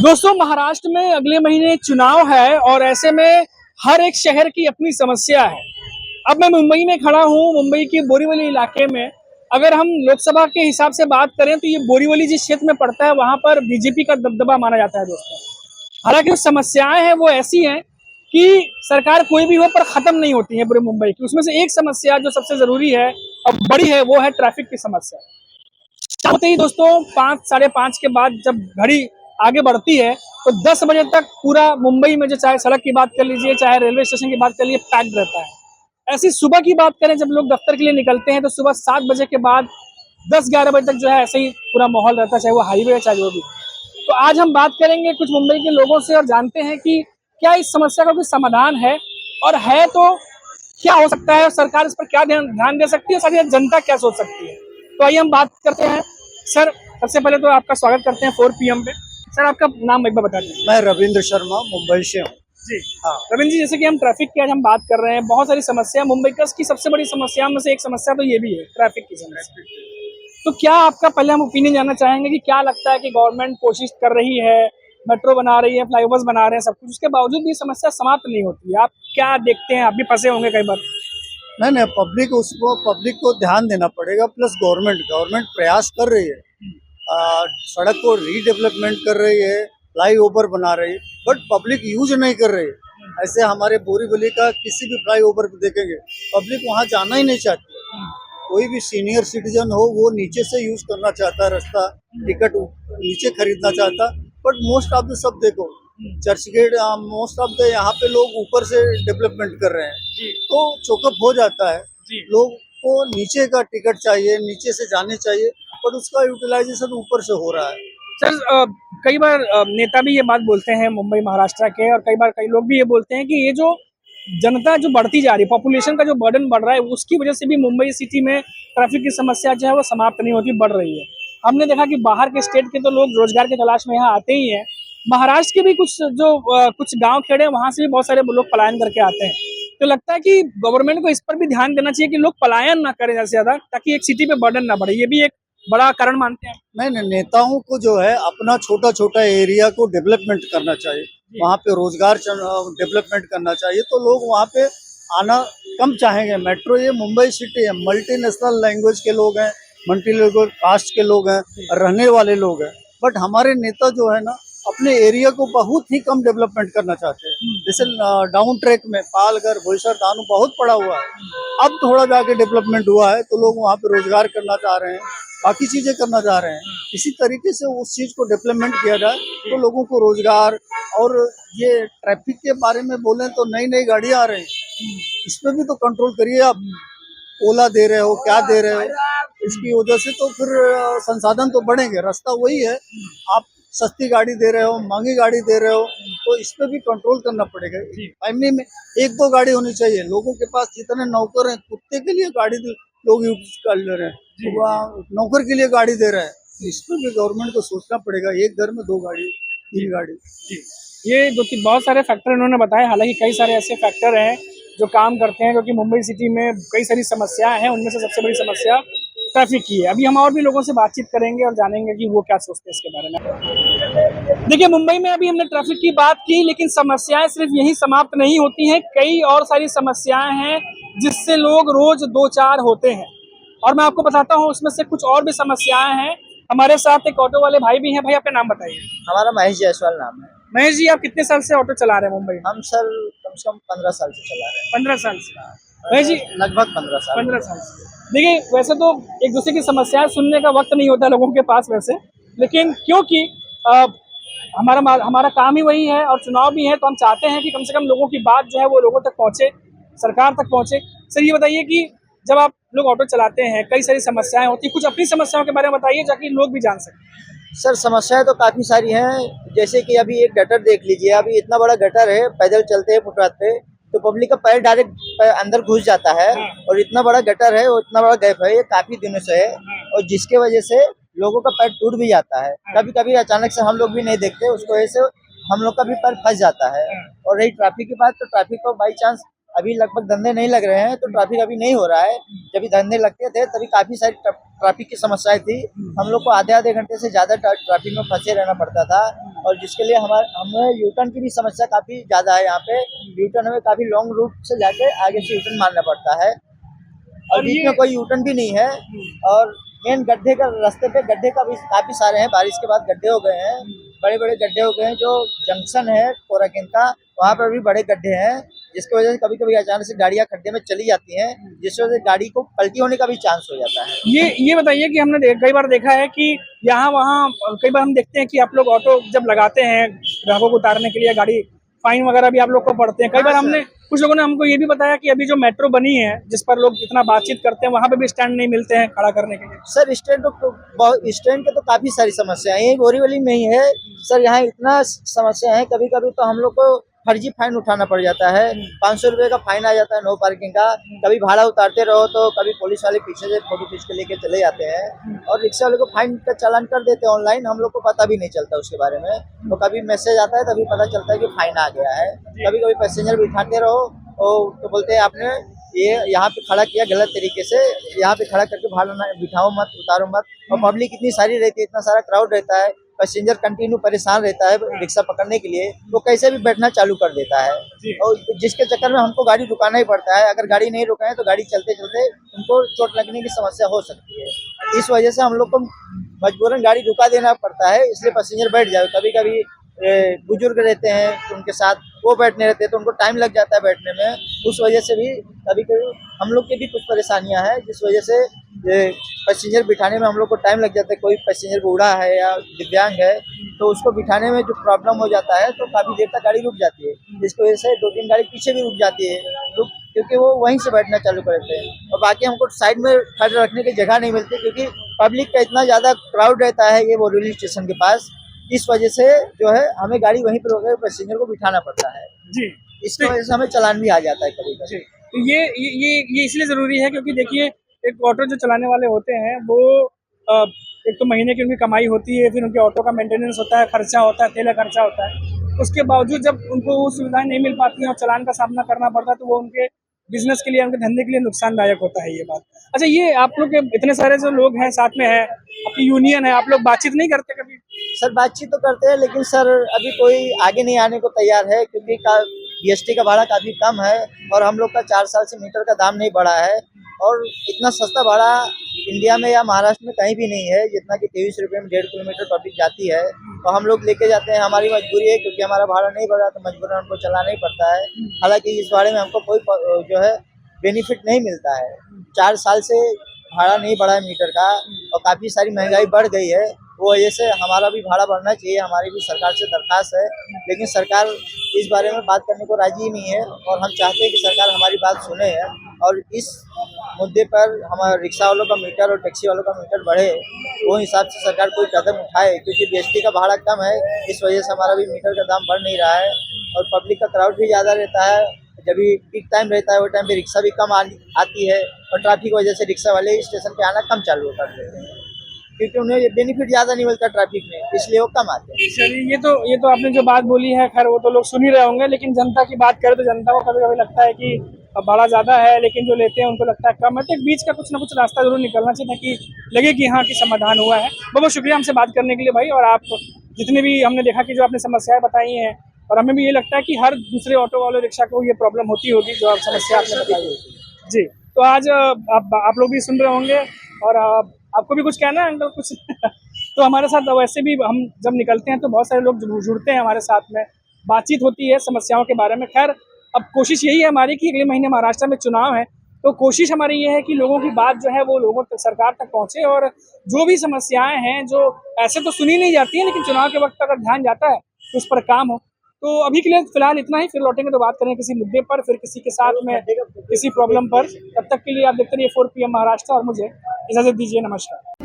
दोस्तों, महाराष्ट्र में अगले महीने चुनाव है और ऐसे में हर एक शहर की अपनी समस्या है। अब मैं मुंबई में खड़ा हूँ, मुंबई के बोरीवली इलाके में। अगर हम लोकसभा के हिसाब से बात करें तो ये बोरीवली जिस क्षेत्र में पड़ता है वहां पर बीजेपी का दबदबा माना जाता है दोस्तों। हालांकि जो समस्याएं हैं वो ऐसी हैं कि सरकार कोई भी हो पर खत्म नहीं होती है पूरे मुंबई की। उसमें से एक समस्या जो सबसे जरूरी है और बड़ी है वो है ट्रैफिक की समस्या। होते ही दोस्तों 5 साढ़े 5 के बाद जब घड़ी आगे बढ़ती है तो 10 बजे तक पूरा मुंबई में जो चाहे सड़क की बात कर लीजिए चाहे रेलवे स्टेशन की बात कर लीजिए पैक्ड रहता है। ऐसी सुबह की बात करें जब लोग दफ्तर के लिए निकलते हैं तो सुबह 7 बजे के बाद 10-11 बजे तक जो है ऐसे ही पूरा माहौल रहता है, चाहे वो हाईवे है चाहे जो भी। तो आज हम बात करेंगे कुछ मुंबई के लोगों से और जानते हैं कि क्या इस समस्या का कोई समाधान है, और है तो क्या हो सकता है, सरकार इस पर क्या ध्यान दे सकती है, सारी जनता क्या सोच सकती है। तो आइए हम बात करते हैं। सर, सबसे पहले तो आपका स्वागत करते हैं 4 PM पे। सर, आपका नाम एक बार बता दें। मैं रविंद्र शर्मा मुंबई से हूँ। जी हाँ रविंद्र जी, जैसे कि हम ट्रैफिक की आज हम बात कर रहे हैं, बहुत सारी समस्या मुंबई की सबसे बड़ी समस्या में से एक समस्या तो ये भी है ट्रैफिक की समस्या। तो क्या आपका पहले हम ओपिनियन जानना चाहेंगे कि क्या लगता है कि गवर्नमेंट कोशिश कर रही है, मेट्रो बना रही है, फ्लाईओवर्स बना रहे हैं, सब कुछ, उसके बावजूद भी समस्या समाप्त नहीं होती है। आप क्या देखते हैं? आप भी फंसे होंगे कई बार। नहीं, पब्लिक को ध्यान देना पड़ेगा। प्लस गवर्नमेंट प्रयास कर रही है, सड़क को रीडेवलपमेंट कर रही है, फ्लाईओवर बना रही है, बट पब्लिक यूज नहीं कर रही है। ऐसे हमारे बोरीवली का किसी भी फ्लाईओवर पे देखेंगे पब्लिक वहाँ जाना ही नहीं चाहती। कोई भी सीनियर सिटीजन हो वो नीचे से यूज करना चाहता है, रास्ता टिकट नीचे खरीदना चाहता, बट मोस्ट ऑफ द सब देखो Churchgate, most of the यहाँ पे लोग ऊपर से डेवलपमेंट कर रहे हैं तो चोकअप हो जाता है। लोग को नीचे का टिकट चाहिए, नीचे से जाने चाहिए, बट उसका यूटिलाइजेशन ऊपर से हो रहा है। सर, कई बार नेता भी ये बात बोलते हैं मुंबई महाराष्ट्र के, और कई बार कई लोग भी ये बोलते हैं कि ये जो जनता जो बढ़ती जा रही है, पॉपुलेशन का जो बर्डन बढ़ रहा है, उसकी वजह से भी मुंबई सिटी में ट्रैफिक की समस्या जो है वो समाप्त नहीं होती, बढ़ रही है। हमने देखा कि बाहर के स्टेट के तो लोग रोजगार की तलाश में यहाँ आते ही हैं। महाराष्ट्र के भी कुछ गांव खेड़े वहां से भी बहुत सारे लोग पलायन करके आते हैं। तो लगता है कि गवर्नमेंट को इस पर भी ध्यान देना चाहिए कि लोग पलायन ना करें ज्यादा से ज्यादा, ताकि एक सिटी पे बर्डन ना बढ़े। ये भी एक बड़ा कारण मानते हैं। नहीं, नेताओं को जो है अपना छोटा छोटा एरिया को डेवलपमेंट करना चाहिए, वहाँ पे रोजगार डेवलपमेंट करना चाहिए, तो लोग वहाँ पे आना कम चाहेंगे। मेट्रो, ये मुंबई सिटी है, मल्टीनेशनल लैंग्वेज के लोग हैं, मल्टीलेवल कास्ट के लोग हैं, रहने वाले लोग हैं, बट हमारे नेता जो है ना अपने एरिया को बहुत ही कम डेवलपमेंट करना चाहते हैं। जैसे डाउन ट्रैक में पालघर, बोईसर, दानू बहुत पड़ा हुआ है, अब थोड़ा जाके डेवलपमेंट हुआ है तो लोग वहाँ पे रोजगार करना चाह रहे हैं, बाकी चीजें करना चाह रहे हैं। इसी तरीके से उस चीज को डेवलपमेंट किया जाए तो लोगों को रोजगार। और ये ट्रैफिक के बारे में बोलें तो नई नई गाड़ियां आ रही हैं, इस पे भी तो कंट्रोल करिए। आप ओला दे रहे हो, क्या दे रहे हो, इसकी वजह से तो फिर संसाधन तो बढ़ेंगे, रास्ता वही है। आप सस्ती गाड़ी दे रहे हो, महंगी गाड़ी दे रहे हो, तो इस पे भी कंट्रोल करना पड़ेगा। फैमिली में 1-2 गाड़ी होनी चाहिए। लोगों के पास जितने नौकर हैं, कुत्ते के लिए गाड़ी लोग यूज कर ले रहे हैं, नौकर के लिए गाड़ी दे रहे हैं। इस पर भी गवर्नमेंट को सोचना पड़ेगा, एक घर में 2 गाड़ी 3 गाड़ी। ये बहुत सारे फैक्टर इन्होंने बताए। हालांकि कई सारे ऐसे फैक्टर हैं जो काम करते हैं, क्योंकि मुंबई सिटी में कई सारी समस्याएं हैं, उनमें से सबसे बड़ी समस्या ट्रैफिक की है। अभी हम और भी लोगों से बातचीत करेंगे और जानेंगे कि वो क्या सोचते हैं इसके बारे में। देखिए, मुंबई में अभी हमने ट्रैफिक की बात की, लेकिन समस्याएं सिर्फ यही समाप्त नहीं होती हैं। कई और सारी समस्याएं हैं जिससे लोग रोज 2-4 होते हैं, और मैं आपको बताता हूँ उसमें से कुछ और भी समस्याएं हैं। हमारे साथ एक ऑटो वाले भाई भी हैं। भाई, आपका नाम बताइए। हमारा महेश जायसवाल नाम है। महेश जी, आप कितने साल से ऑटो चला रहे हैं मुंबई? हम सर कम से कम 15 साल से चला रहे हैं। 15 साल से? महेश जी, लगभग 15 साल। 15 साल से। देखिए, वैसे तो एक दूसरे की समस्याएं सुनने का वक्त नहीं होता लोगों के पास वैसे, लेकिन क्योंकि हमारा काम ही वही है और चुनाव भी है, तो हम चाहते हैं कि कम से कम लोगों की बात जो है वो लोगों तक पहुंचे, सरकार तक पहुंचे। सर, ये बताइए कि जब आप लोग ऑटो चलाते हैं, कई सारी समस्याएं होती हैं, कुछ अपनी समस्याओं के बारे में बताइए ताकि लोग भी जान सकें। सर, समस्याएं तो काफी सारी हैं। जैसे कि अभी एक गटर देख लीजिए, अभी इतना बड़ा गटर है, पैदल चलते हैं फुटपाथ पे तो पब्लिक का पैर डायरेक्ट अंदर घुस जाता है, और इतना बड़ा गटर है और इतना बड़ा गैप है, ये काफी दिनों से है, और जिसके वजह से लोगों का पैर टूट भी जाता है। कभी कभी अचानक से हम लोग भी नहीं देखते, उसकी वजह से हम लोग का भी पैर फंस जाता है। और रही ट्रैफिक की बात, तो ट्रैफिक को बाई चांस अभी लगभग धंधे नहीं लग रहे हैं तो ट्रैफिक अभी नहीं हो रहा है। जब धंधे लगते थे तभी काफी सारी ट्रैफिक की समस्याएं थी। हम लोग को आधे घंटे से ज्यादा ट्रैफिक में फंसे रहना पड़ता था और जिसके लिए हमें यूटर्न की भी समस्या काफी ज्यादा है। यहाँ पे यूटर्न हमें काफी लॉन्ग रूट से जाके आगे से यूटर्न मारना पड़ता है और बीच में कोई यूटर्न भी नहीं है। और मेन गड्ढे का रास्ते पे गड्ढे का भी काफी सारे हैं, बारिश के बाद गड्ढे हो गए हैं, बड़े बड़े गड्ढे हो गए हैं। जो जंक्शन है कोराकिन का वहाँ पर भी बड़े गड्ढे हैं जिसकी वजह से कभी कभी अचानक से गाड़ियाँ खड्डे में चली जाती हैं, जिसकी वजह से गाड़ी को पलटी होने का भी चांस हो जाता है। ये बताइए कि हमने कई बार देखा है कि यहाँ वहाँ कई बार हम देखते हैं कि आप लोग ऑटो जब लगाते हैं ग्राहकों को उतारने के लिए, गाड़ी फाइन वगैरह भी आप लोग को पड़ते हैं। कई बार हमने कुछ लोगों ने हमको ये भी बताया कि अभी जो मेट्रो बनी है जिस पर लोग इतना बातचीत करते हैं वहाँ पे भी स्टैंड नहीं मिलते हैं खड़ा करने के लिए। सर स्टैंड के तो काफी सारी समस्या है, यही बोरीवली में ही है सर। यहाँ इतना समस्या है, कभी कभी तो हम लोग को फर्जी फाइन उठाना पड़ जाता है। 500 रुपये का फाइन आ जाता है नो पार्किंग का। कभी भाड़ा उतारते रहो तो कभी पुलिस वाले पीछे से फोटो खींच के लेके चले जाते हैं और रिक्शा वाले को फाइन का चालान कर देते हैं ऑनलाइन। हम लोग को पता भी नहीं चलता उसके बारे में। तो कभी मैसेज आता है तभी पता चलता है कि फाइन आ गया है। कभी कभी पैसेंजर बिठाते रहो तो बोलते हैं आपने ये यहाँ पे खड़ा किया गलत तरीके से, यहाँ पे खड़ा करके भाड़ा ना बिठाओ मत, उतारो मत। और पब्लिक इतनी सारी रहती है, इतना सारा क्राउड रहता है, पैसेंजर कंटिन्यू परेशान रहता है रिक्शा पकड़ने के लिए, वो कैसे भी बैठना चालू कर देता है और जिसके चक्कर में हमको गाड़ी रुकाना ही पड़ता है। अगर गाड़ी नहीं रुकाए तो गाड़ी चलते चलते उनको चोट लगने की समस्या हो सकती है। इस वजह से हम लोग को मजबूरन गाड़ी रुका देना पड़ता है, इसलिए पैसेंजर बैठ जाए। कभी कभी बुजुर्ग रहते हैं तो उनके साथ वो बैठने रहते हैं तो उनको टाइम लग जाता है बैठने में। उस वजह से भी कभी कभी हम लोग की भी कुछ परेशानियां हैं, जिस वजह से पैसेंजर बिठाने में हम लोग को टाइम लग जाता है। कोई पैसेंजर बूढ़ा है या दिव्यांग है तो उसको बिठाने में जो प्रॉब्लम हो जाता है तो काफ़ी देर तक गाड़ी रुक जाती है, जिसकी वजह से 2-3 गाड़ी पीछे भी रुक जाती है क्योंकि वो वहीं से बैठना चालू करते हैं। और बाकी हमको साइड में खड़े रखने की जगह नहीं मिलती क्योंकि पब्लिक का इतना ज़्यादा क्राउड रहता है ये बोरीवली स्टेशन के पास। इस वजह से जो है हमें गाड़ी वहीं पर रोक पैसेंजर को बिठाना पड़ता है जी। इसकी वजह से हमें चालान भी आ जाता है कभी कभी। तो ये इसलिए जरूरी है क्योंकि देखिए एक ऑटो जो चलाने वाले होते हैं वो एक तो महीने की उनकी कमाई होती है, फिर उनके ऑटो का मेंटेनेंस होता है, खर्चा होता है, तेल का खर्चा होता है। उसके बावजूद जब उनको वो सुविधाएं नहीं मिल पाती हैं और चालान का सामना करना पड़ता है तो वो उनके बिजनेस के लिए, उनके धंधे के लिए नुकसानदायक होता है ये बात। अच्छा, ये आप लोग के इतने सारे जो लोग हैं साथ में है, आपकी यूनियन है, आप लोग बातचीत नहीं करते कभी? सर बातचीत तो करते हैं लेकिन सर अभी कोई आगे नहीं आने को तैयार है क्योंकि BST का भाड़ा काफ़ी कम है और हम लोग का 4 साल से मीटर का दाम नहीं बढ़ा है और इतना सस्ता भाड़ा इंडिया में या महाराष्ट्र में कहीं भी नहीं है जितना कि 23 रुपये में 1.5 किलोमीटर पब्लिक जाती है। तो हम लोग लेके जाते हैं, हमारी मजबूरी है क्योंकि हमारा भाड़ा नहीं बढ़ा तो मजबूरन हमको चलाना ही पड़ता है। हालांकि इस भाड़े में हमको कोई जो है बेनिफिट नहीं मिलता है। 4 साल से भाड़ा नहीं बढ़ा है मीटर का और काफ़ी सारी महंगाई बढ़ गई है। वो वजह से हमारा भी भाड़ा बढ़ना चाहिए, हमारी भी सरकार से दरख्वास्त है, लेकिन सरकार इस बारे में बात करने को राजी ही नहीं है और हम चाहते हैं कि सरकार हमारी बात सुने और इस मुद्दे पर हमारे रिक्शा वालों का मीटर और टैक्सी वालों का मीटर बढ़े, वो हिसाब से सरकार कोई कदम उठाए क्योंकि BST का भाड़ा कम है, इस वजह से हमारा भी मीटर का दाम बढ़ नहीं रहा है और पब्लिक का क्राउड भी ज़्यादा रहता है। जब भी पीक टाइम रहता है वो टाइम पे रिक्शा भी कम आती है और ट्रैफिक की वजह से रिक्शा वाले स्टेशन पे आना कम चालू कर देते हैं क्योंकि उन्हें ये बेनिफिट ज़्यादा नहीं मिलता ट्रैफिक में, इसलिए वो कम आते हैं। चलिए, ये तो आपने जो बात बोली है खैर वो तो लोग सुन ही रहे होंगे, लेकिन जनता की बात करें तो जनता को कभी कभी लगता है कि भाड़ा ज़्यादा है लेकिन जो लेते हैं उनको लगता है कम है। तो एक बीच का कुछ ना कुछ रास्ता जरूर निकलना चाहिए ताकि लगे कि हाँ की समाधान हुआ है। बहुत बहुत शुक्रिया हमसे बात करने के लिए भाई। और आप जितने भी हमने देखा कि जो आपने समस्याएं बताई हैं और हमें भी ये लगता है कि हर दूसरे ऑटो वाले रिक्शा को ये प्रॉब्लम होती होगी जो आप समस्या आपने बताई होगी जी। तो आज आप लोग भी सुन रहे होंगे और आपको भी कुछ कहना है अंकल कुछ? तो हमारे साथ वैसे भी हम जब निकलते हैं तो बहुत सारे लोग जुड़ते हैं हमारे साथ में, बातचीत होती है समस्याओं के बारे में। खैर अब कोशिश यही है हमारी कि अगले महीने महाराष्ट्र में चुनाव है तो कोशिश हमारी ये है कि लोगों की बात जो है वो लोगों तक, सरकार तक पहुँचे और जो भी समस्याएं हैं जो ऐसे तो सुनी नहीं जाती हैं लेकिन चुनाव के वक्त अगर ध्यान जाता है तो उस पर काम हो। तो अभी के लिए फिलहाल इतना ही, फिर लौटेंगे तो बात करेंगे किसी मुद्दे पर, फिर किसी के साथ में किसी प्रॉब्लम पर। तब तक के लिए आप देखते रहिए 4 PM महाराष्ट्र और मुझे इजाज़त दीजिए, नमस्कार।